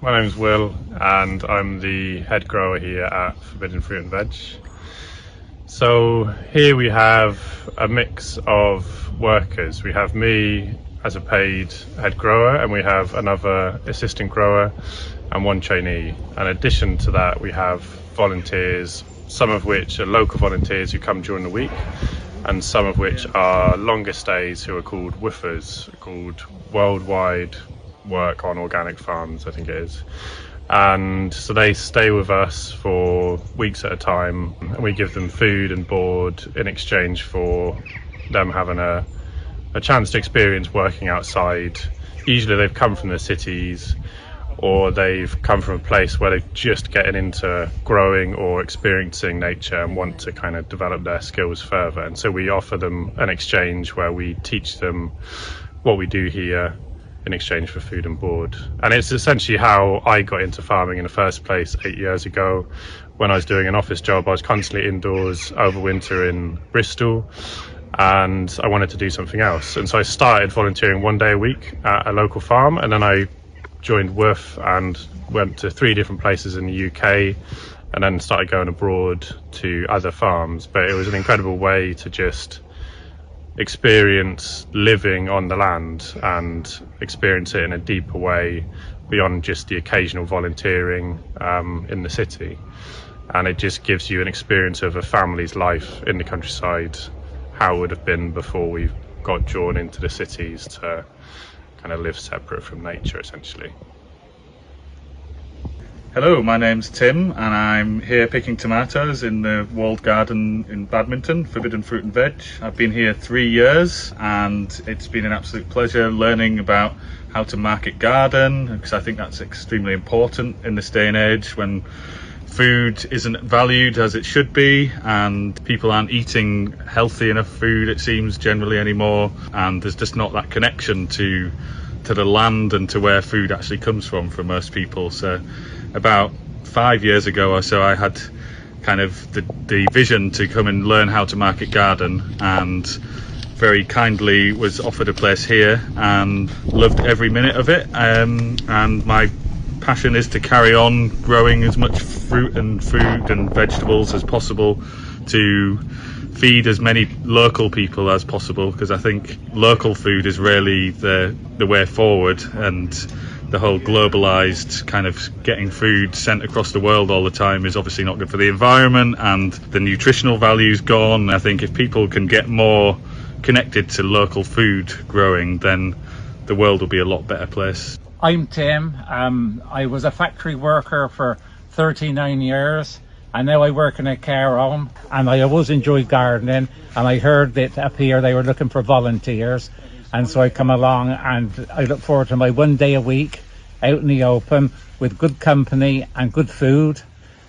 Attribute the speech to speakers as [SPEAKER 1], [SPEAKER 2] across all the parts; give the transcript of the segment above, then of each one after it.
[SPEAKER 1] My name's Will and I'm the head grower here at Forbidden Fruit Veg. So here we have a mix of workers. We have me as a paid head grower and we have another assistant grower and one trainee. In addition to that, we have volunteers, some of which are local volunteers who come during the week and some of which are longer stays who are called WWOOFers, called Worldwide Work on Organic Farms, I think it is. And so they stay with us for weeks at a time and we give them food and board in exchange for them having a chance to experience working outside. Usually they've come from the cities or they've come from a place where they're just getting into growing or experiencing nature and want to kind of develop their skills further. And so we offer them an exchange where we teach them what we do here in exchange for food and board. And it's essentially how I got into farming in the first place 8 years ago. When I was doing an office job, I was constantly indoors over winter in Bristol and I wanted to do something else. And so I started volunteering 1 day a week at a local farm, and then I joined WWOOF and went to 3 different places in the UK and then started going abroad to other farms. But it was an incredible way to just experience living on the land and experience it in a deeper way beyond just the occasional volunteering in the city. And it just gives you an experience of a family's life in the countryside, how it would have been before we got drawn into the cities to kind of live separate from nature essentially.
[SPEAKER 2] Hello, my name's Tim and I'm here picking tomatoes in the walled garden in Badminton, Forbidden Fruit Veg. I've been here 3 years and it's been an absolute pleasure learning about how to market garden, because I think that's extremely important in this day and age when food isn't valued as it should be and people aren't eating healthy enough food, it seems, generally anymore, and there's just not that connection to the land and to where food actually comes from for most people. So about 5 years ago or so I had kind of the vision to come and learn how to market garden, and very kindly was offered a place here and loved every minute of it. And my passion is to carry on growing as much fruit and food and vegetables as possible to feed as many local people as possible, because I think local food is really the way forward, and the whole globalized kind of getting food sent across the world all the time is obviously not good for the environment, and the nutritional value's gone. I think if people can get more connected to local food growing, then the world will be a lot better place.
[SPEAKER 3] I'm Tim. I was a factory worker for 39 years and now I work in a care home, and I always enjoyed gardening, and I heard that up here they were looking for volunteers, and so I come along and I look forward to my 1 day a week out in the open with good company and good food,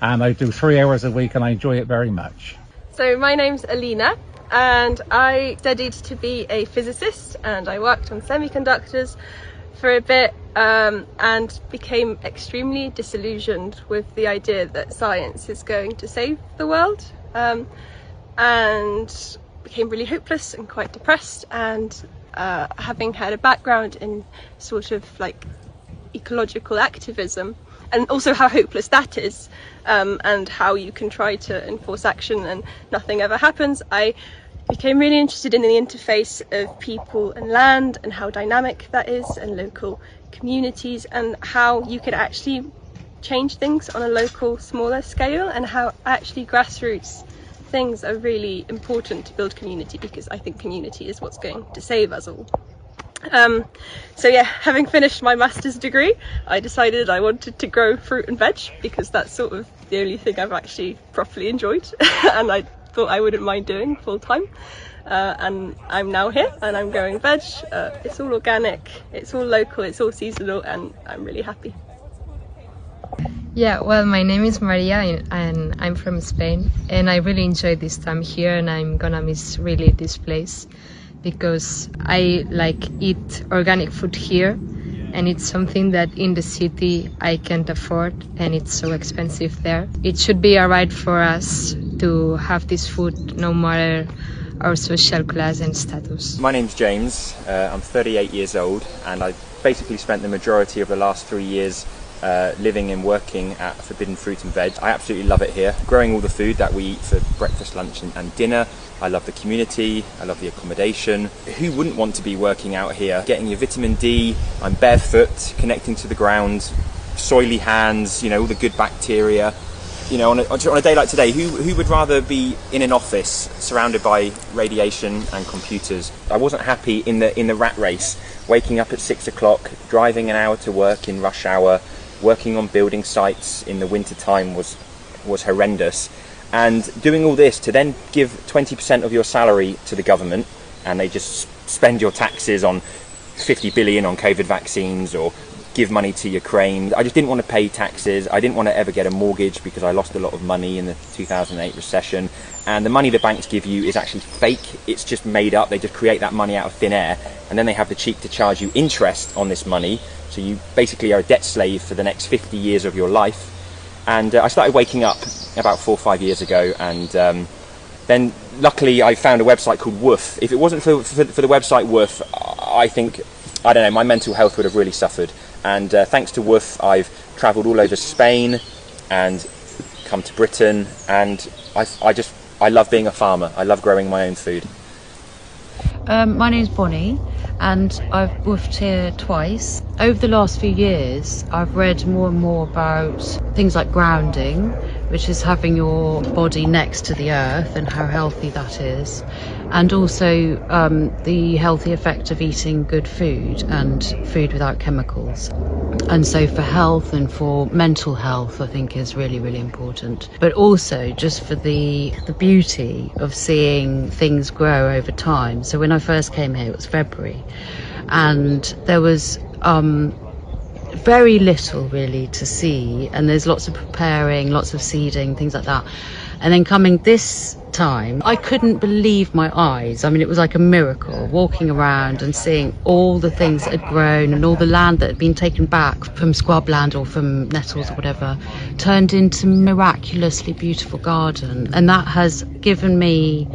[SPEAKER 3] and I do 3 hours a week and I enjoy it very much.
[SPEAKER 4] So my name's Alina and I studied to be a physicist and I worked on semiconductors for a bit and became extremely disillusioned with the idea that science is going to save the world, and became really hopeless and quite depressed. And having had a background in sort of like ecological activism, and also how hopeless that is, and how you can try to enforce action and nothing ever happens, I became really interested in the interface of people and land and how dynamic that is, and local communities, and how you could actually change things on a local, smaller scale, and how actually grassroots things are really important to build community, because I think community is what's going to save us all. So yeah, having finished my master's degree, I decided I wanted to grow fruit and veg, because that's sort of the only thing I've actually properly enjoyed and I thought I wouldn't mind doing full time. And I'm now here and I'm growing veg. It's all organic, it's all local, it's all seasonal, and I'm really happy.
[SPEAKER 5] Yeah, well, my name is Maria and I'm from Spain, and I really enjoy this time here, and I'm gonna miss really this place because I like eat organic food here, and it's something that in the city I can't afford, and it's so expensive there. It should be alright for us to have this food no matter our social class and status.
[SPEAKER 6] My name's James, I'm 38 years old, and I've basically spent the majority of the last 3 years living and working at Forbidden Fruit and Veg. I absolutely love it here. Growing all the food that we eat for breakfast, lunch and dinner. I love the community, I love the accommodation. Who wouldn't want to be working out here? Getting your vitamin D, I'm barefoot, connecting to the ground, soily hands, you know, all the good bacteria. You know, on a day like today, who would rather be in an office surrounded by radiation and computers? I wasn't happy in the rat race, waking up at 6 o'clock, driving an hour to work in rush hour, working on building sites in the winter time was horrendous. And doing all this to then give 20% of your salary to the government, and they just spend your taxes on 50 billion on COVID vaccines, or give money to Ukraine. I just didn't want to pay taxes. I didn't want to ever get a mortgage because I lost a lot of money in the 2008 recession. And the money the banks give you is actually fake. It's just made up. They just create that money out of thin air, and then they have the cheek to charge you interest on this money. So you basically are a debt slave for the next 50 years of your life. And I started waking up about 4 or 5 years ago, and then luckily I found a website called WWOOF. If it wasn't for the website WWOOF, I don't know, my mental health would have really suffered. And thanks to WWOOF, I've travelled all over Spain and come to Britain, and I love being a farmer. I love growing my own food.
[SPEAKER 7] My name's Bonnie, and I've woofed here twice. Over the last few years, I've read more and more about things like grounding, which is having your body next to the earth and how healthy that is, and also the healthy effect of eating good food and food without chemicals. And so for health and for mental health, I think is really, really important. But also just for the beauty of seeing things grow over time. So when I first came here, it was February, and there was very little really to see, and there's lots of preparing, lots of seeding, things like that. And then coming this time, I couldn't believe my eyes. I mean, it was like a miracle, walking around and seeing all the things that had grown and all the land that had been taken back from scrubland or from nettles or whatever, turned into miraculously beautiful garden. And that has given me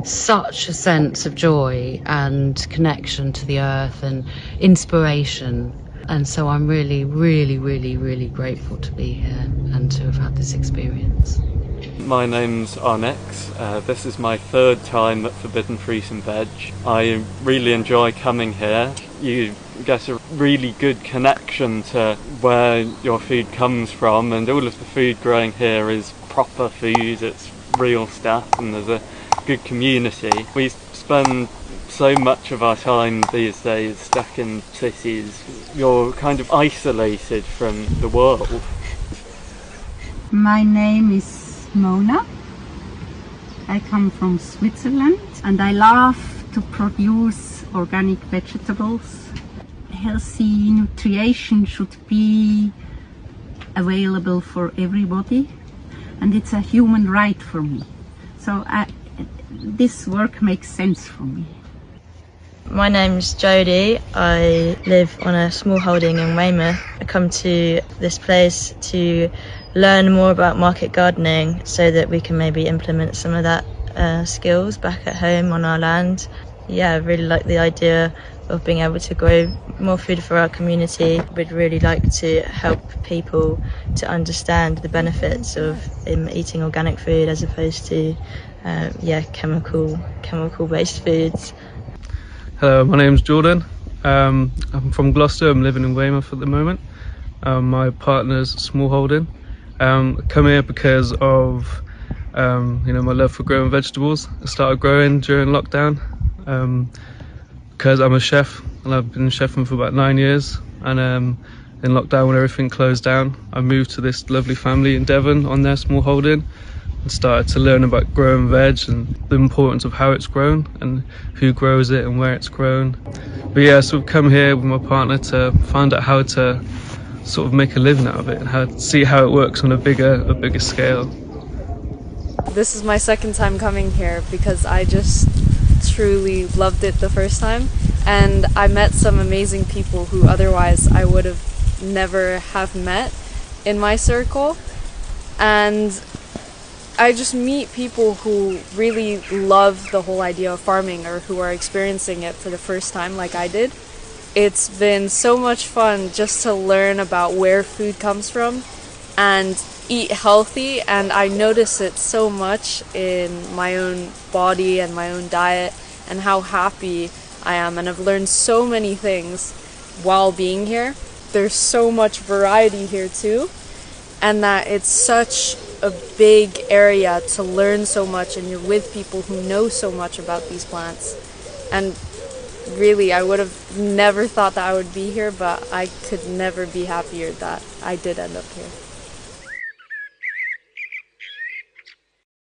[SPEAKER 7] such a sense of joy and connection to the earth and inspiration. And so I'm really, really, really, really grateful to be here and to have had this experience.
[SPEAKER 8] My name's Arnex. This is my third time at Forbidden Fruit and Veg. I really enjoy coming here. You get a really good connection to where your food comes from, and all of the food growing here is proper food, it's real stuff, and there's a good community. We spend so much of our time these days stuck in cities. You're kind of isolated from the world.
[SPEAKER 9] My name is Mona. I come from Switzerland, and I love to produce organic vegetables. Healthy nutrition should be available for everybody, and it's a human right for me. So this work makes sense for me.
[SPEAKER 10] My name's Jodie. I live on a small holding in Weymouth. I come to this place to learn more about market gardening so that we can maybe implement some of that skills back at home on our land. Yeah, I really like the idea of being able to grow more food for our community. We'd really like to help people to understand the benefits of eating organic food as opposed to chemical based foods.
[SPEAKER 11] Hello, my name's Jordan. I'm from Gloucester. I'm living in Weymouth at the moment. My partner's small holding. Come here because of my love for growing vegetables. I started growing during lockdown because I'm a chef, and I've been chefing for about 9 years. And in lockdown, when everything closed down, I moved to this lovely family in Devon on their small holding and started to learn about growing veg and the importance of how it's grown and who grows it and where it's grown. But yeah, so I've come here with my partner to find out how to sort of make a living out of it and how to see how it works on a bigger scale.
[SPEAKER 12] This is my second time coming here because I just truly loved it the first time, and I met some amazing people who otherwise I would have never have met in my circle. And I just meet people who really love the whole idea of farming or who are experiencing it for the first time like I did. It's been so much fun just to learn about where food comes from and eat healthy, and I notice it so much in my own body and my own diet and how happy I am, and I've learned so many things while being here. There's so much variety here too, and that it's such a big area to learn so much, and you're with people who know so much about these plants. And really, I would have never thought that I would be here, but I could never be happier that I did end up here.